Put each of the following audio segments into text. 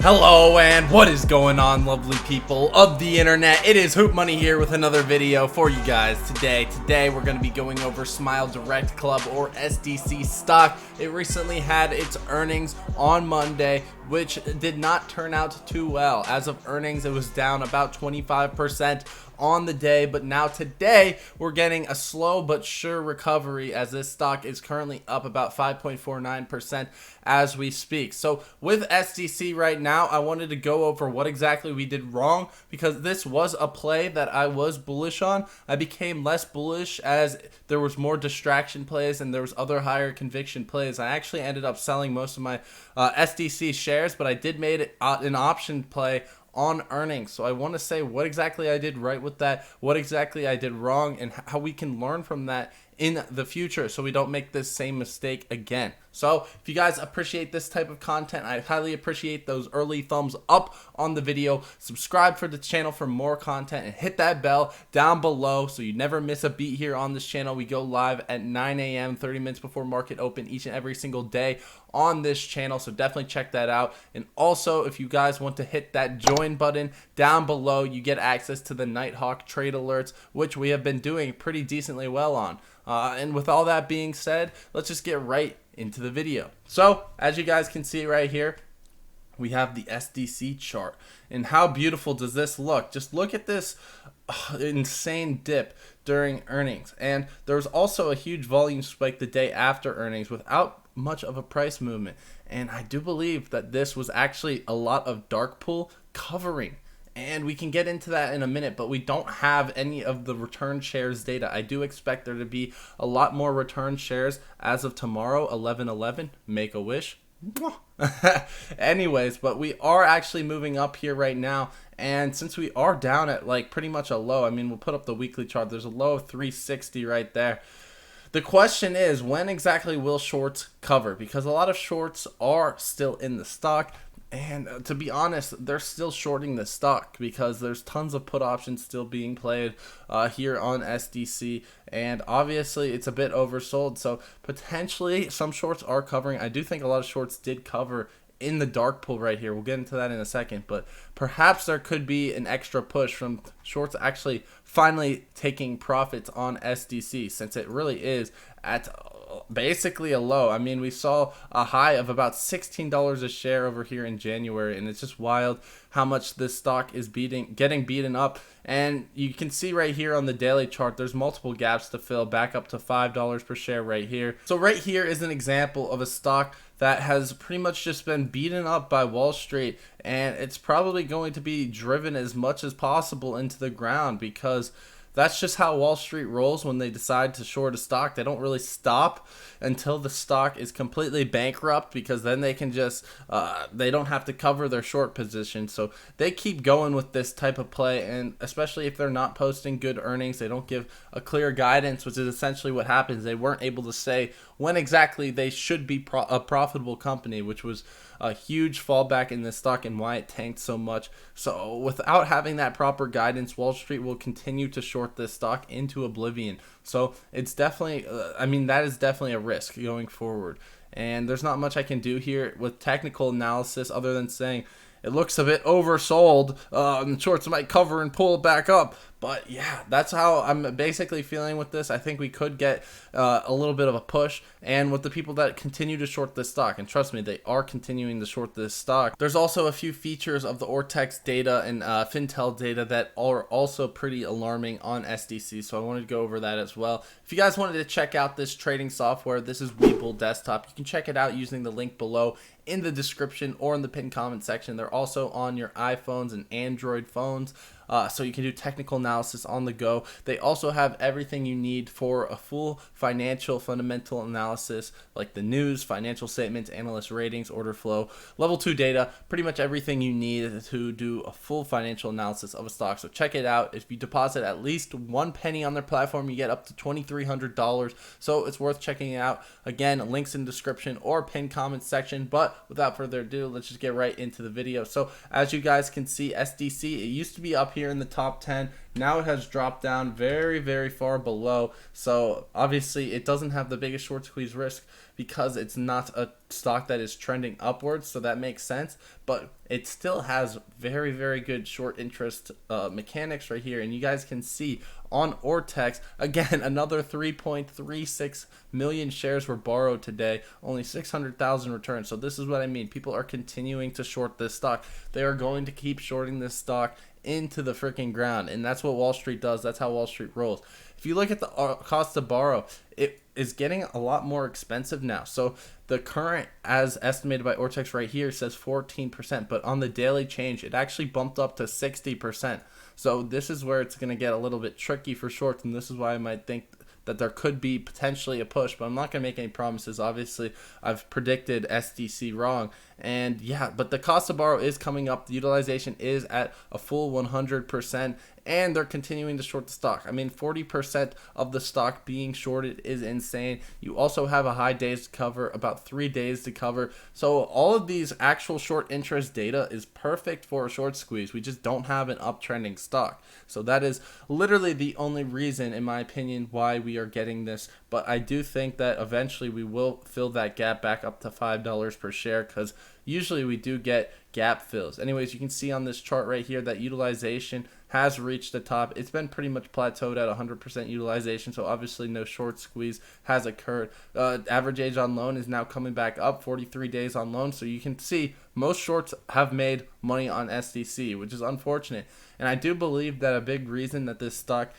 Hello and what is going on, lovely people of the internet? It is Hootmoney here with another video for you guys today. Today we're going to be going over SmileDirectClub or SDC stock. It recently had its earnings on Monday, which did not turn out too well. As of earnings, it was down about 25% on the day, but now today we're getting a slow but sure recovery as this stock is currently up about 5.49% as we speak. So with SDC right now, I wanted to go over what exactly we did wrong, because this was a play that I was bullish on. I became less bullish as there was more distraction plays and there was other higher conviction plays. I actually ended up selling most of my SDC shares, but I did make it an option play on earnings. So I want to say what exactly I did right with that, what exactly I did wrong, and how we can learn from that in the future so we don't make this same mistake again. So if you guys appreciate this type of content, I highly appreciate those early thumbs up on the video. Subscribe for the channel for more content and hit that bell down below so you never miss a beat here on this channel. We go live at 9 a.m. 30 minutes before market open each and every single day on this channel, so definitely check that out. And also, if you guys want to hit that join button down below, you get access to the Nighthawk trade alerts, which we have been doing pretty decently well on. And with all that being said, let's just get right into the video. So as you guys can see right here, we have the SDC chart, and how beautiful does this look? Just look at this insane dip during earnings, and there was also a huge volume spike the day after earnings without much of a price movement. And I do believe that this was actually a lot of dark pool covering, and we can get into that in a minute, but we don't have any of the return shares data. I do expect there to be a lot more return shares as of tomorrow, 11/11. Make a wish. Anyways, but we are actually moving up here right now, and since we are down at like pretty much a low, I mean, we'll put up the weekly chart. There's a low of 360 right there. The question is, when exactly will shorts cover? Because a lot of shorts are still in the stock. And to be honest, they're still shorting the stock because there's tons of put options still being played here on SDC. And obviously, it's a bit oversold. So potentially, some shorts are covering. I do think a lot of shorts did cover in the dark pool right here. We'll get into that in a second. But perhaps there could be an extra push from shorts actually finally taking profits on SDC, since it really is at basically a low. I mean, we saw a high of about $16 a share over here in January, and it's just wild how much this stock is getting beaten up. And you can see right here on the daily chart, there's multiple gaps to fill back up to $5 per share right here. So right here is an example of a stock that has pretty much just been beaten up by Wall Street, and it's probably going to be driven as much as possible into the ground, because that's just how Wall Street rolls when they decide to short a stock. They don't really stop until the stock is completely bankrupt, because then they can just, they don't have to cover their short position. So they keep going with this type of play, and especially if they're not posting good earnings, they don't give a clear guidance, which is essentially what happens. They weren't able to say when exactly they should be a profitable company, which was a huge fallback in this stock and why it tanked so much. So without having that proper guidance, Wall Street will continue to short this stock into oblivion. So it's definitely, I mean, that is definitely a risk going forward. And there's not much I can do here with technical analysis other than saying it looks a bit oversold. The shorts might cover and pull it back up. But yeah, that's how I'm basically feeling with this. I think we could get a little bit of a push. And with the people that continue to short this stock, and trust me, they are continuing to short this stock, there's also a few features of the Ortex data and Fintel data that are also pretty alarming on SDC. So I wanted to go over that as well. If you guys wanted to check out this trading software, this is WeBull Desktop. You can check it out using the link below in the description or in the pinned comment section. They're also on your iPhones and Android phones. So you can do technical analysis on the go. They also have everything you need for a full financial fundamental analysis, like the news, financial statements, analyst ratings, order flow, level 2 data, pretty much everything you need to do a full financial analysis of a stock. So check it out. If you deposit at least 1 penny on their platform, you get up to $2,300. So it's worth checking it out. Again, links in the description or pinned comment section. But without further ado, let's just get right into the video. So as you guys can see, SDC, it used to be up here in the top 10. Now it has dropped down very, very far below. So obviously it doesn't have the biggest short squeeze risk because it's not a stock that is trending upwards. So that makes sense. But it still has very, very good short interest mechanics right here. And you guys can see on Ortex, again, another 3.36 million shares were borrowed today. Only 600,000 returned. So this is what I mean. People are continuing to short this stock. They are going to keep shorting this stock into the freaking ground, and that's what Wall Street does. That's how Wall Street rolls. If you look at the cost to borrow, it is getting a lot more expensive now. So the current, as estimated by Ortex right here, says 14%, but on the daily change, it actually bumped up to 60%. So this is where it's going to get a little bit tricky for shorts, and this is why I might think that there could be potentially a push, but I'm not going to make any promises. Obviously, I've predicted SDC wrong. And yeah, but the cost to borrow is coming up. The utilization is at a full 100%, and they're continuing to short the stock. I mean, 40% of the stock being shorted is insane. You also have a high days to cover, about 3 days to cover. So all of these actual short interest data is perfect for a short squeeze. We just don't have an uptrending stock. So that is literally the only reason, in my opinion, why we are getting this. But I do think that eventually we will fill that gap back up to $5 per share, because usually we do get gap fills. Anyways, you can see on this chart right here that utilization has reached the top. It's been pretty much plateaued at 100% utilization, so obviously no short squeeze has occurred. Average age on loan is now coming back up, 43 days on loan, so you can see most shorts have made money on SDC, which is unfortunate. And I do believe that a big reason that this stock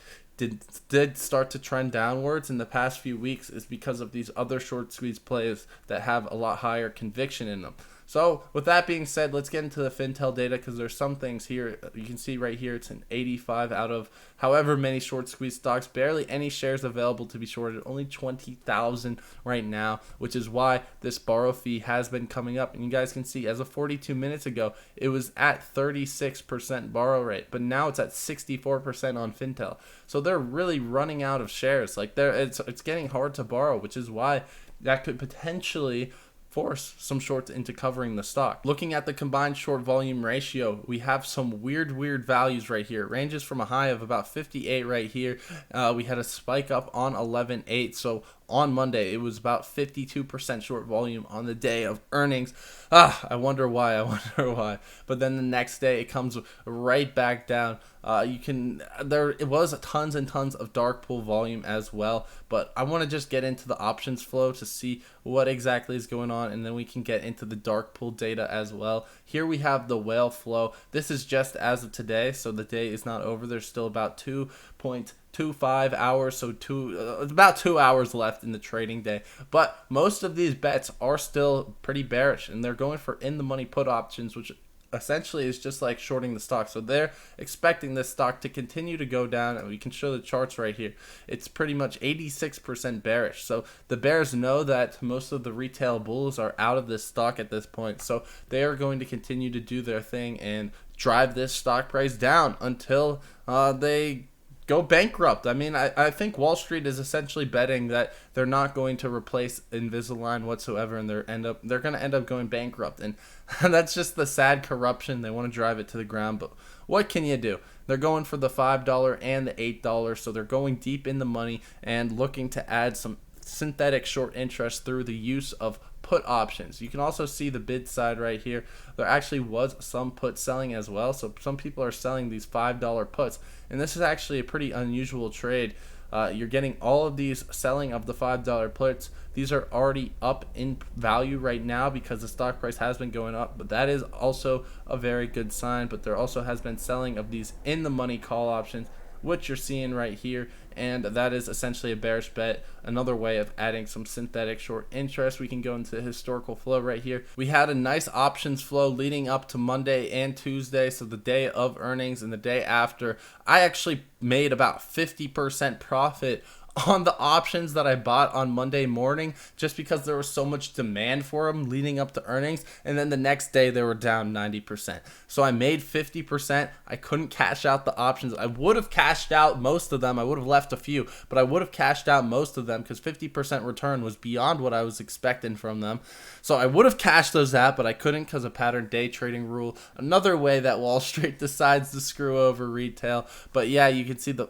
did start to trend downwards in the past few weeks is because of these other short squeeze plays that have a lot higher conviction in them. So with that being said, let's get into the Fintel data, because there's some things here. You can see right here it's an 85 out of however many short squeeze stocks. Barely any shares available to be shorted. Only 20,000 right now, which is why this borrow fee has been coming up. And you guys can see as of 42 minutes ago, it was at 36% borrow rate, but now it's at 64% on Fintel. So they're really running out of shares. Like it's getting hard to borrow, which is why that could potentially force some shorts into covering the stock. Looking at the combined short volume ratio, we have some weird values right here. It ranges from a high of about 58 right here. We had a spike up on 11.8. So on Monday, it was about 52% short volume on the day of earnings. I wonder why. But then the next day, it comes right back down. It was tons and tons of dark pool volume as well. But I want to just get into the options flow to see what exactly is going on, and then we can get into the dark pool data as well. Here we have the whale flow. This is just as of today, so the day is not over. There's still about 2.25 hours, so about 2 hours left in the trading day. But most of these bets are still pretty bearish, and they're going for in the money put options, which essentially is just like shorting the stock. So they're expecting this stock to continue to go down, and we can show the charts right here. It's pretty much 86% bearish. So the bears know that most of the retail bulls are out of this stock at this point, so they are going to continue to do their thing and drive this stock price down until they go bankrupt. I mean, I think Wall Street is essentially betting that they're not going to replace Invisalign whatsoever, and they're going to end up going bankrupt. And that's just the sad corruption. They want to drive it to the ground, but what can you do? They're going for the $5 and the $8, so they're going deep in the money and looking to add some synthetic short interest through the use of put options. You can also see the bid side right here. There actually was some put selling as well, so some people are selling these $5 puts, and this is actually a pretty unusual trade. You're getting all of these selling of the $5 puts. These are already up in value right now because the stock price has been going up, but that is also a very good sign. But there also has been selling of these in the money call options, which you're seeing right here, and that is essentially a bearish bet. Another way of adding some synthetic short interest. We can go into the historical flow right here. We had a nice options flow leading up to Monday and Tuesday, so the day of earnings and the day after. I actually made about 50% profit on the options that I bought on Monday morning just because there was so much demand for them leading up to earnings, and then the next day they were down 90%. So I made 50%. I couldn't cash out the options. I would have cashed out most of them. I would have left a few, but I would have cashed out most of them because 50% return was beyond what I was expecting from them. So I would have cashed those out, but I couldn't because of pattern day trading rule. Another way that Wall Street decides to screw over retail. But yeah, you can see the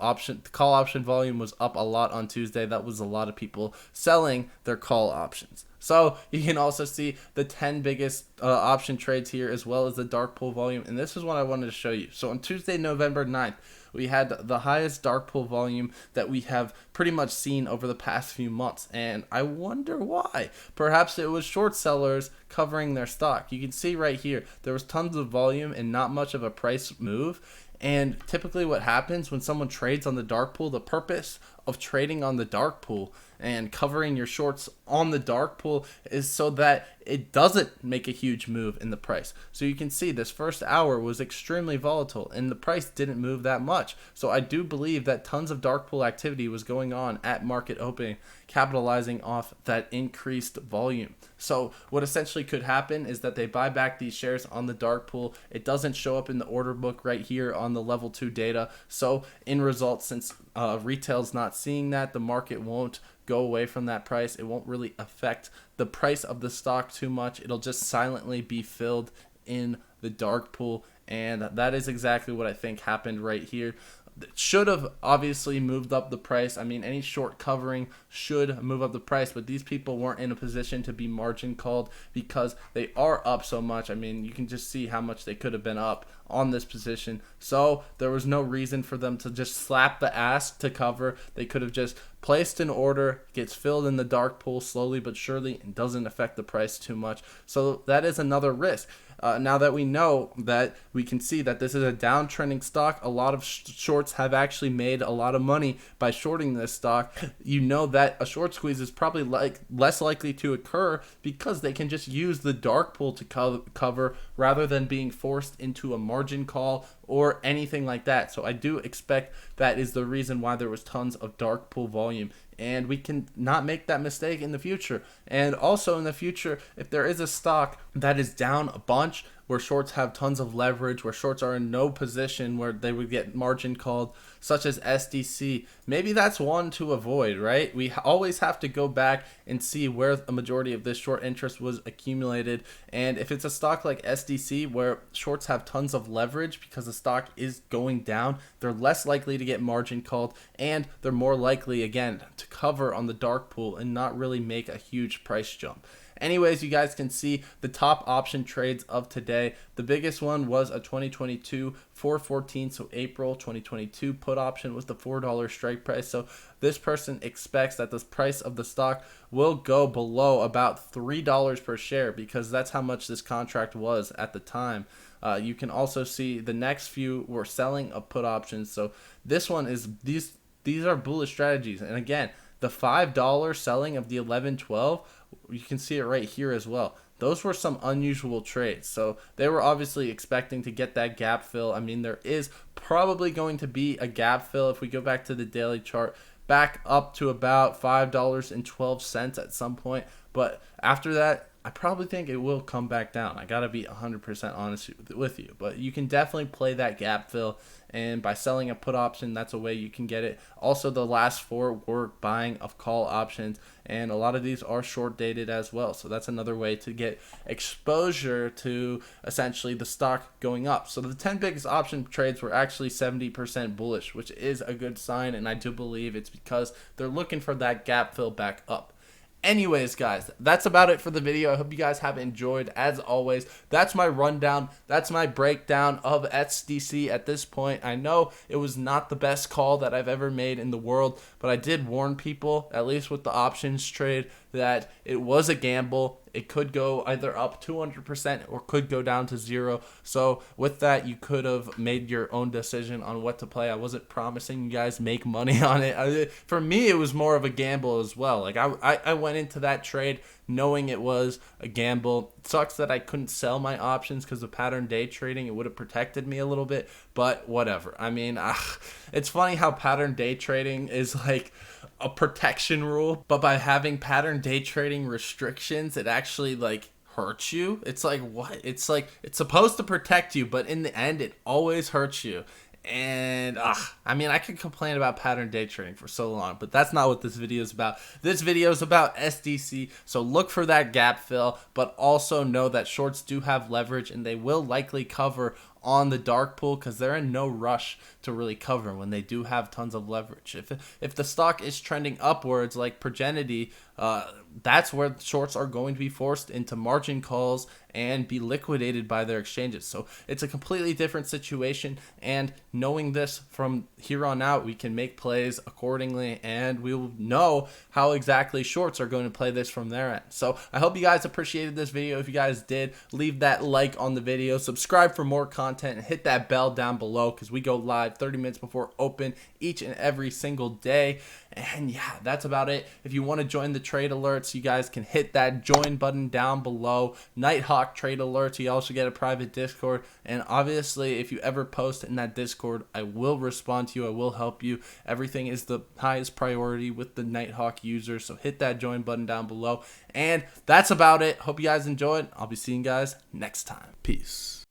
call option volume was up a lot on Tuesday. That was a lot of people selling their call options. So you can also see the 10 biggest option trades here, as well as the dark pool volume. And this is what I wanted to show you. So on Tuesday, November 9th, we had the highest dark pool volume that we have pretty much seen over the past few months. And I wonder why. Perhaps it was short sellers covering their stock. You can see right here, there was tons of volume and not much of a price move. And typically what happens when someone trades on the dark pool, the purpose of trading on the dark pool and covering your shorts on the dark pool is so that it doesn't make a huge move in the price. So you can see this first hour was extremely volatile and the price didn't move that much. So I do believe that tons of dark pool activity was going on at market opening, capitalizing off that increased volume. So what essentially could happen is that they buy back these shares on the dark pool. It doesn't show up in the order book right here on the level 2 data. So in results, since retail's not seeing that, the market won't go away from that price. It won't really affect the price of the stock too much. It'll just silently be filled in the dark pool. And that is exactly what I think happened right here. It should have obviously moved up the price. I mean, any short covering should move up the price, but these people weren't in a position to be margin called because they are up so much. I mean, you can just see how much they could have been up on this position. So there was no reason for them to just slap the ask to cover. They could have just placed an order, gets filled in the dark pool slowly but surely, and doesn't affect the price too much. So that is another risk. Now that we know that, we can see that this is a downtrending stock. A lot of shorts have actually made a lot of money by shorting this stock. You know that a short squeeze is probably less likely to occur because they can just use the dark pool to cover rather than being forced into a margin call or anything like that. So I do expect that is the reason why there was tons of dark pool volume. And we can not make that mistake in the future. And also in the future, if there is a stock that is down a bunch, where shorts have tons of leverage, where shorts are in no position where they would get margin called, such as SDC, maybe that's one to avoid, right? We always have to go back and see where a majority of this short interest was accumulated. And if it's a stock like SDC where shorts have tons of leverage because the stock is going down, they're less likely to get margin called, and they're more likely, again, to cover on the dark pool and not really make a huge price jump. Anyways, you guys can see the top option trades of today. The biggest one was a 2022 414, so April 2022 put option was the $4 strike price. So this person expects that the price of the stock will go below about $3 per share because that's how much this contract was at the time. You can also see the next few were selling a put options. So this one is these are bullish strategies. And again, the $5 selling of the 11-12, you can see it right here as well. Those were some unusual trades. So they were obviously expecting to get that gap fill. I mean, there is probably going to be a gap fill if we go back to the daily chart, back up to about $5.12 at some point. But after that, I probably think it will come back down. I got to be 100% honest with you. But you can definitely play that gap fill. And by selling a put option, that's a way you can get it. Also, the last four were buying of call options. And a lot of these are short dated as well. So that's another way to get exposure to essentially the stock going up. So the 10 biggest option trades were actually 70% bullish, which is a good sign. And I do believe it's because they're looking for that gap fill back up. Anyways, guys, that's about it for the video. I hope you guys have enjoyed. As always, that's my rundown. That's my breakdown of SDC at this point. I know it was not the best call that I've ever made in the world, but I did warn people, at least with the options trade, that it was a gamble. It could go either up 200% or could go down to 0. So with that, you could have made your own decision on what to play. I wasn't promising you guys make money on it. For me, it was more of a gamble as well. Like I went into that trade knowing it was a gamble. It sucks that I couldn't sell my options because of pattern day trading. It would have protected me a little bit, but whatever. I mean, it's funny how pattern day trading is like a protection rule, but by having pattern day trading restrictions, it actually like hurts you. It's like, what? It's like, it's supposed to protect you, but in the end it always hurts you. And I mean, I could complain about pattern day trading for so long, but that's not what this video is about. This video is about SDC, so look for that gap fill, but also know that shorts do have leverage and they will likely cover on the dark pool because they're in no rush to really cover when they do have tons of leverage. If the stock is trending upwards like Progenity, that's where shorts are going to be forced into margin calls and be liquidated by their exchanges. So it's a completely different situation, and knowing this from here on out, we can make plays accordingly, and we will know how exactly shorts are going to play this from their end. So I hope you guys appreciated this video. If you guys did, leave that like on the video, subscribe for more content, and hit that bell down below because we go live 30 minutes before open each and every single day. And yeah, that's about it. If you want to join the trade alerts, you guys can hit that join button down below. Nighthawk trade alerts, you also get a private Discord. And obviously, if you ever post in that Discord, I will respond to you. I will help you. Everything is the highest priority with the Nighthawk users. So hit that join button down below. And that's about it. Hope you guys enjoyed. I'll be seeing you guys next time. Peace.